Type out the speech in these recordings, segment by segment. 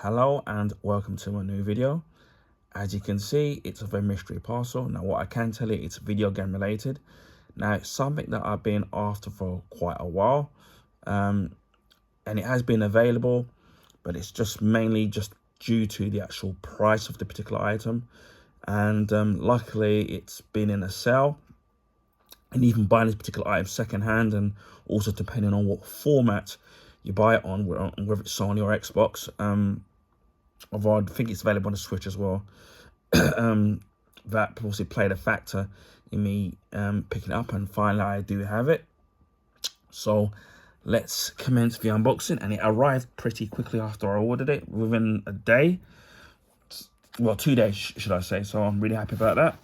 Hello and welcome to my new video. As you can see, it's of a mystery parcel. Now what I can tell you, it's video game related. Now it's something that I've been after for quite a while, and it has been available, but it's just mainly just due to the actual price of the particular item. And luckily it's been in a sale, and even buying this particular item secondhand, and also depending on what format you buy it on, whether it's Sony or Xbox, although I think it's available on the Switch as well. That obviously played a factor in me picking it up, and finally I do have it. So let's commence the unboxing, and it arrived pretty quickly after I ordered it, within a day. Well, 2 days, should I say, so I'm really happy about that.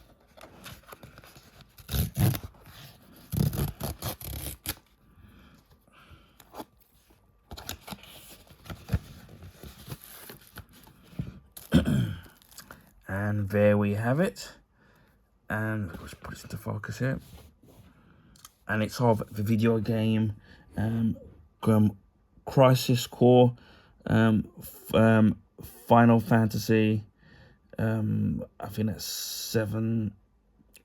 And there we have it, and let's put this into focus here. And it's of the video game Crisis Core, Final Fantasy, I think that's 7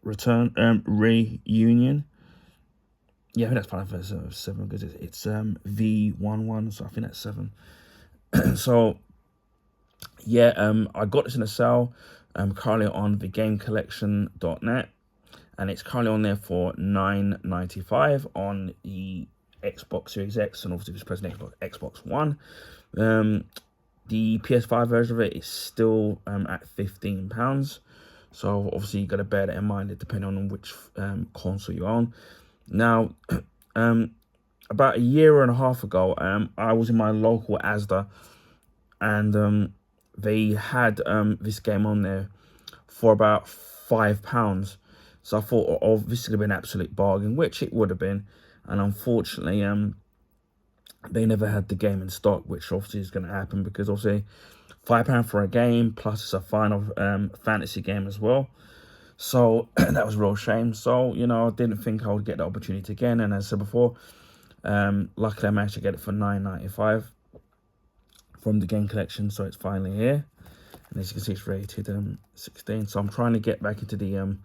Reunion. Yeah, I think that's Final Fantasy 7 because it's VII, so I think that's 7. So yeah, I got this in a sale. Currently on thegamecollection.net, and it's currently on there for $9.95 on the Xbox Series X, and obviously this present Xbox One. The PS5 version of it is still at £15. So obviously you got to bear that in mind, depending on which console you own. Now, about a year and a half ago, I was in my local Asda, and they had this game on there for about £5. So I thought, oh, this would have been an absolute bargain, which it would have been. And unfortunately, they never had the game in stock, which obviously is going to happen because obviously £5 for a game, plus it's a Final Fantasy game as well. So that was a real shame. So, you know, I didn't think I would get the opportunity again. And as I said before, luckily I managed to get it for $9.95 from the game collection. So it's finally here. And as you can see, it's rated 16. So I'm trying to get back into the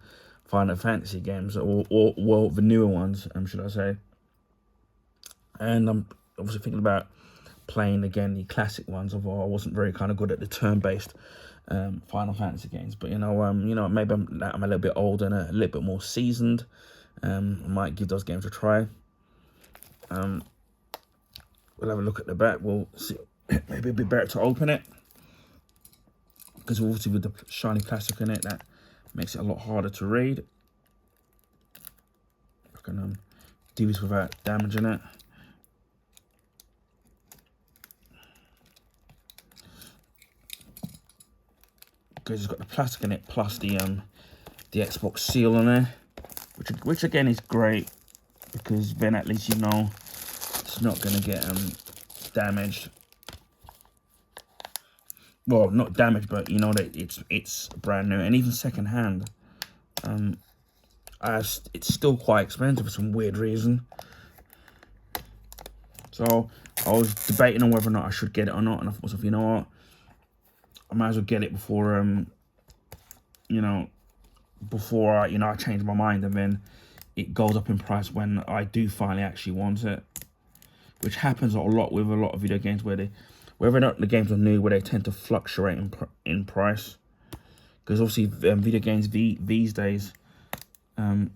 Final Fantasy games, or well, the newer ones, should I say. And I'm obviously thinking about playing again the classic ones, although I wasn't very kind of good at the turn-based Final Fantasy games. But you know, maybe I'm a little bit older and a little bit more seasoned. I might give those games a try. We'll have a look at the back. We'll see. Maybe it'd be better to open it, because obviously with the shiny plastic in it, that makes it a lot harder to read. I can do this without damaging it. Because it's got the plastic in it, plus the Xbox seal on there, which again is great, because then at least you know it's not going to get damaged. Well, not damaged, but you know that it's brand new, and even second hand. It's still quite expensive for some weird reason. So I was debating on whether or not I should get it or not, and I thought, you know what, I might as well get it before before I change my mind, and then it goes up in price when I do finally actually want it, which happens a lot with a lot of video games, whether or not the games are new, where they tend to fluctuate in price. Because obviously video games these days, they're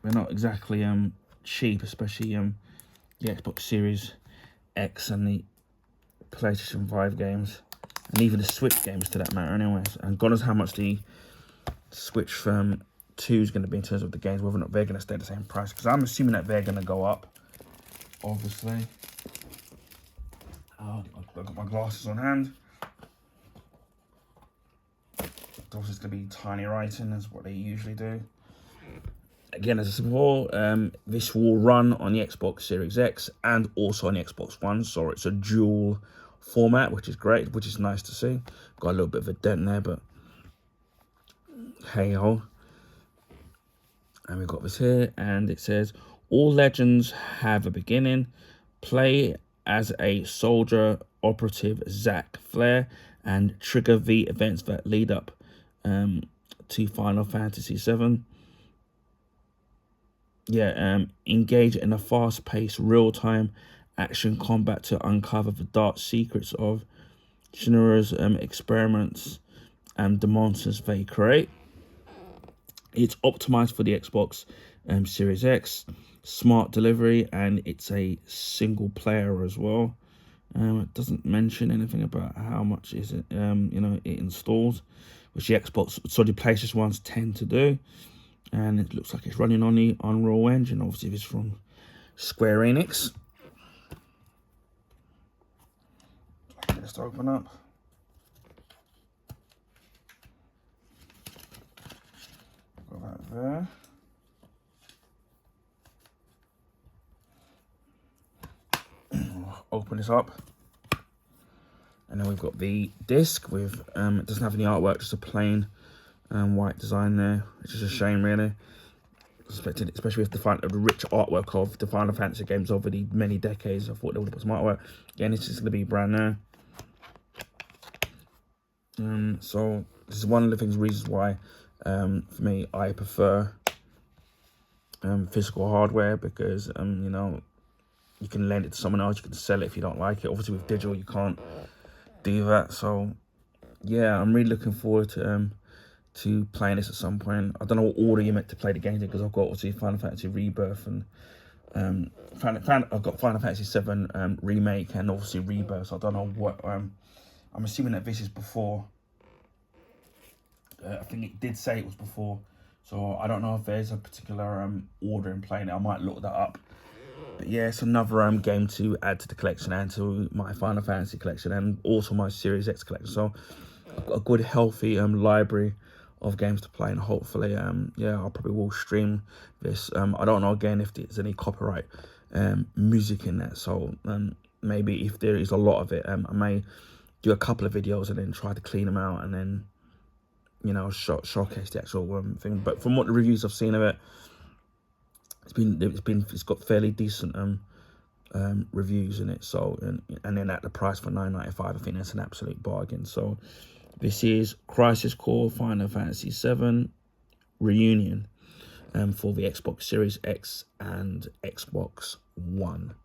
not exactly cheap, especially the Xbox Series X and the PlayStation 5 games, and even the Switch games to that matter anyways. And God knows how much the Switch 2 is going to be in terms of the games, whether or not they're going to stay the same price, because I'm assuming that they're going to go up, obviously. Oh, I've got my glasses on hand. Obviously it's going to be tiny writing, as what they usually do. Again, as I said before, this will run on the Xbox Series X and also on the Xbox One, so it's a dual format, which is great, which is nice to see. Got a little bit of a dent there, but hey ho. And we've got this here, and it says, all legends have a beginning. Play as a soldier operative Zack Flair and trigger the events that lead up to Final Fantasy VII. Yeah, engage in a fast-paced, real-time action combat to uncover the dark secrets of Shinra's experiments and the monsters they create. It's optimized for the Xbox Series X, smart delivery, and it's a single player as well. It doesn't mention anything about how much is it, it installs, which the Xbox, so the PlayStation ones tend to do. And it looks like it's running on the Unreal Engine. Obviously, it's from Square Enix. Get this to open up. Got that there. Open this up. And then we've got the disc with, it doesn't have any artwork, just a plain white design there, which is a shame, really. Especially with the rich artwork of the Final Fantasy games over the many decades. I thought they would have put some artwork. Again, it's just going to be brand new. So this is one of the reasons why, for me, I prefer physical hardware, because you can lend it to someone else, you can sell it if you don't like it. Obviously, with digital, you can't do that. So yeah, I'm really looking forward to playing this at some point. I don't know what order you meant to play the games in, because I've got obviously Final Fantasy Rebirth and I've got Final Fantasy VII Remake and obviously Rebirth. So I don't know what. I'm assuming that this is before. I think it did say it was before, so I don't know if there's a particular order in playing it. I might look that up. But yeah, it's another game to add to the collection and to my Final Fantasy collection and also my Series X collection. So I've got a good, healthy library of games to play, and hopefully, yeah, I probably will stream this. I don't know, again, if there's any copyright music in that. So maybe if there is a lot of it, I may do a couple of videos and then try to clean them out and then, showcase the actual thing. But from what the reviews I've seen of it, it's got fairly decent reviews in it. So and then at the price for $9.95, I think that's an absolute bargain. So this is Crisis Core Final Fantasy VII Reunion for the Xbox Series X and Xbox One.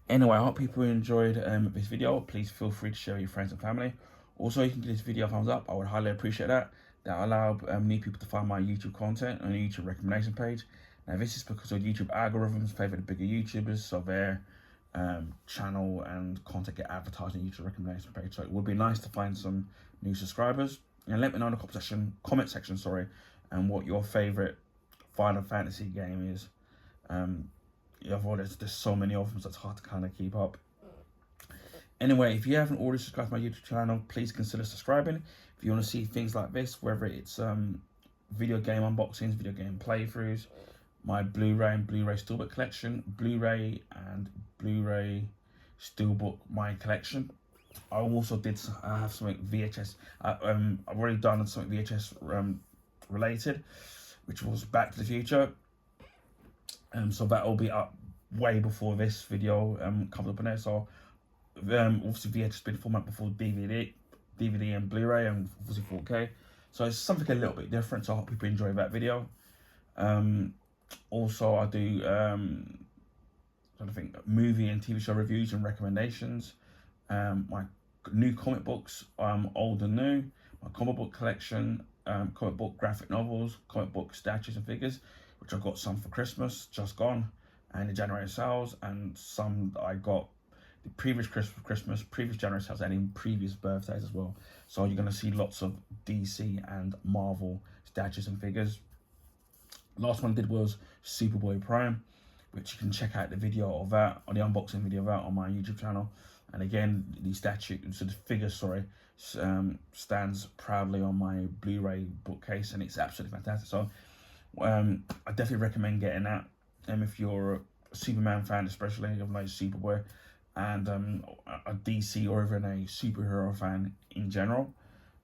Anyway, I hope people enjoyed this video. Please feel free to share with your friends and family. Also, you can give this video a thumbs up. I would highly appreciate that. That will allow new people to find my YouTube content on the YouTube recommendation page. Now, this is because of YouTube algorithms favour the bigger YouTubers, so their channel and content get advertised on the YouTube recommendation page. So it would be nice to find some new subscribers. And let me know in the comment section, and what your favourite Final Fantasy game is. There's so many of them, so it's hard to kind of keep up. Anyway, if you haven't already subscribed to my YouTube channel, please consider subscribing. If you want to see things like this, whether it's video game unboxings, video game playthroughs, my Blu-ray and Blu-ray Steelbook collection, Blu-ray and Blu-ray Steelbook my collection. I also did have something VHS. I've already done something VHS related, which was Back to the Future. So that will be up way before this video comes up in there. So obviously VHS been format before DVD and Blu-ray, and obviously 4K. So it's something a little bit different. So I hope people enjoy that video. Also, I do movie and TV show reviews and recommendations. My new comic books, old and new. My comic book collection, comic book graphic novels, comic book statues and figures, which I got some for Christmas, just gone, and the January sales, and some that I got the previous Christmas, previous January sales, and in previous birthdays as well. So you're going to see lots of DC and Marvel statues and figures. Last one I did was Superboy Prime, which you can check out the video of that, or the unboxing video of that on my YouTube channel. And again, the figure, stands proudly on my Blu-ray bookcase, and it's absolutely fantastic. So I definitely recommend getting that. If you're a Superman fan, especially of like Superboy, and a DC or even a superhero fan in general.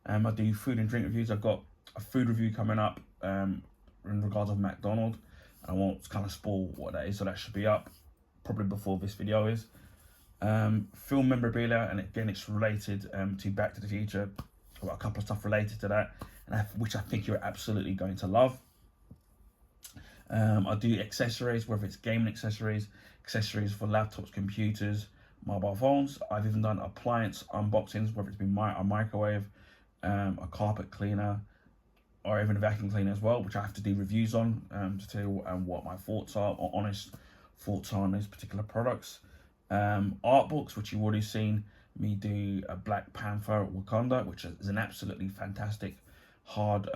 I do food and drink reviews. I've got a food review coming up in regards of McDonald's. I won't kind of spoil what that is, so that should be up probably before this video is. Film memorabilia, and again, it's related to Back to the Future. I've got a couple of stuff related to that, and which I think you're absolutely going to love. I do accessories, whether it's gaming accessories, accessories for laptops, computers, mobile phones. I've even done appliance unboxings, whether it's been a microwave, a carpet cleaner, or even a vacuum cleaner as well, which I have to do reviews on to tell you what my thoughts are, or honest thoughts on these particular products. Art books, which you've already seen me do a Black Panther Wakanda, which is an absolutely fantastic hard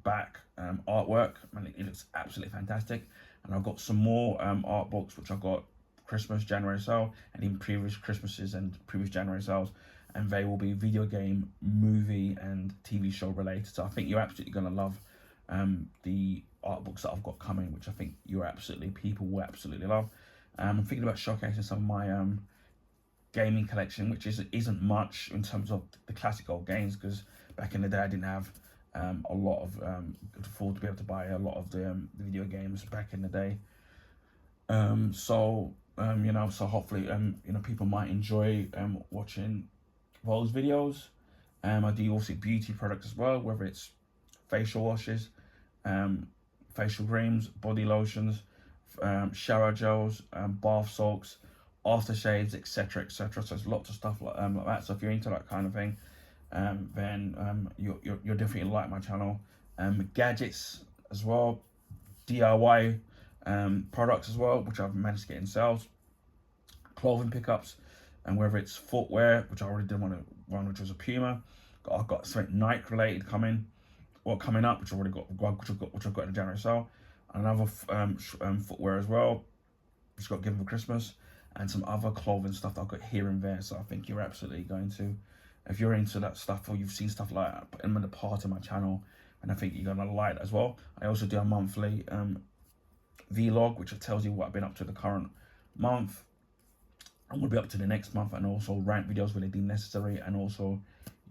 back artwork. And it looks absolutely fantastic. And I've got some more art books which I've got Christmas, January sale, and in previous Christmases and previous January sales, and they will be video game, movie, and TV show related. So I think you're absolutely going to love the art books that I've got coming, which I think people will absolutely love. I'm thinking about showcasing some of my gaming collection, which isn't much in terms of the classic old games, because back in the day I didn't have a lot of could afford to be able to buy a lot of the video games back in the day. So hopefully people might enjoy watching those videos. I do also beauty products as well, whether it's facial washes, facial creams, body lotions, shower gels, bath salts, aftershaves, etc., etc. So there's lots of stuff like that. So if you're into that kind of thing, then you're definitely like my channel. Gadgets as well, DIY products as well, which I've managed to get in sales. Clothing pickups, and whether it's footwear, which I already did one which was a Puma. I've got something Nike related coming up, which I've already got, which I've got in the January sale. Another footwear as well, which got given for Christmas, and some other clothing stuff that I've got here and there. So I think you're absolutely going to, if you're into that stuff, or you've seen stuff like that in the part of my channel, and I think you're gonna like that as well. I also do a monthly vlog, which tells you what I've been up to the current month, and we'll be up to the next month, and also rant videos when they deem necessary, and also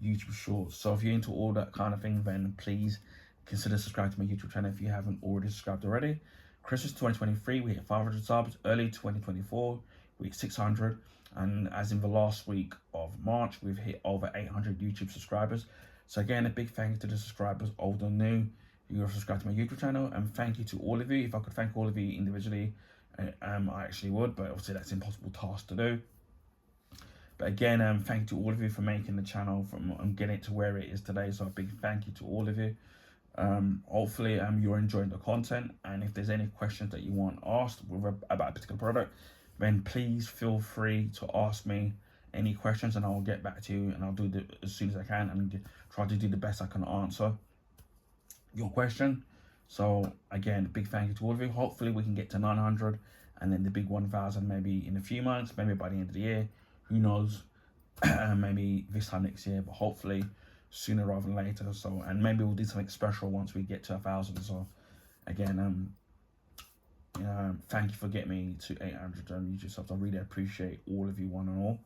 YouTube shorts. So if you're into all that kind of thing, then please consider subscribing to my YouTube channel if you haven't already subscribed already. Christmas 2023, we hit 500 subs. Early 2024, we hit 600. And as in the last week of March, we've hit over 800 YouTube subscribers. So again, a big thank you to the subscribers, old and new, who are subscribed to my YouTube channel. And thank you to all of you. If I could thank all of you individually, I actually would, but obviously that's an impossible task to do. But again, thank you to all of you for making the channel from getting it to where it is today. So a big thank you to all of you. Hopefully you're enjoying the content, and if there's any questions that you want asked about a particular product, then please feel free to ask me any questions, and I'll get back to you, and I'll do it as soon as I can, and try to do the best I can answer your question. So again, big thank you to all of you. Hopefully we can get to 900, and then the big 1,000 maybe in a few months, maybe by the end of the year, who knows. Maybe this time next year, but hopefully sooner rather than later. So, and maybe we'll do something special once we get to 1,000. So again, thank you for getting me to 800 YouTube subs. I really appreciate all of you, one and all.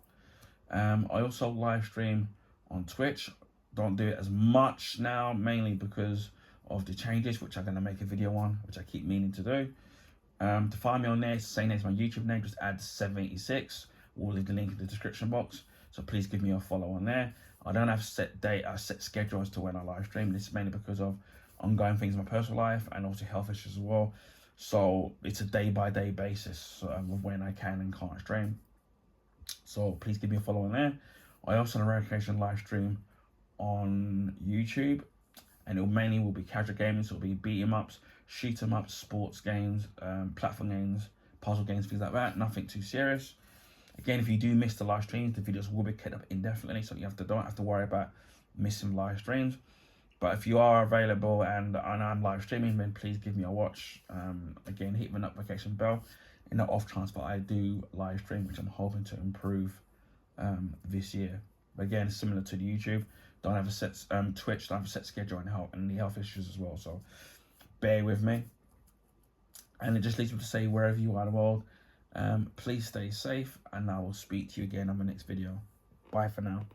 I also live stream on Twitch. Don't do it as much now, mainly because of the changes, which I'm going to make a video on, which I keep meaning to do. To find me on there, it's the same name as my YouTube name, just add 786. We'll leave the link in the description box. So please give me a follow on there. I don't have a set schedule as to when I live stream. This is mainly because of ongoing things in my personal life and also health issues as well. So it's a day-by-day basis of when I can and can't stream. So please give me a follow on there. I also on a recreation live stream on YouTube, and it mainly will be casual gaming. So it'll be beat 'em ups, shoot 'em ups, sports games, platform games, puzzle games, things like that. Nothing too serious. Again, if you do miss the live streams, the videos will be kept up indefinitely, so don't have to worry about missing live streams. But if you are available and I'm live streaming, then please give me a watch. Again, hit the notification bell in the off chance that I do live stream, which I'm hoping to improve this year. But again, similar to the YouTube, don't have a set Twitch, don't have a set schedule and the health issues as well. So bear with me. And it just leaves me to say, wherever you are in the world, please stay safe, and I will speak to you again on the next video. Bye for now.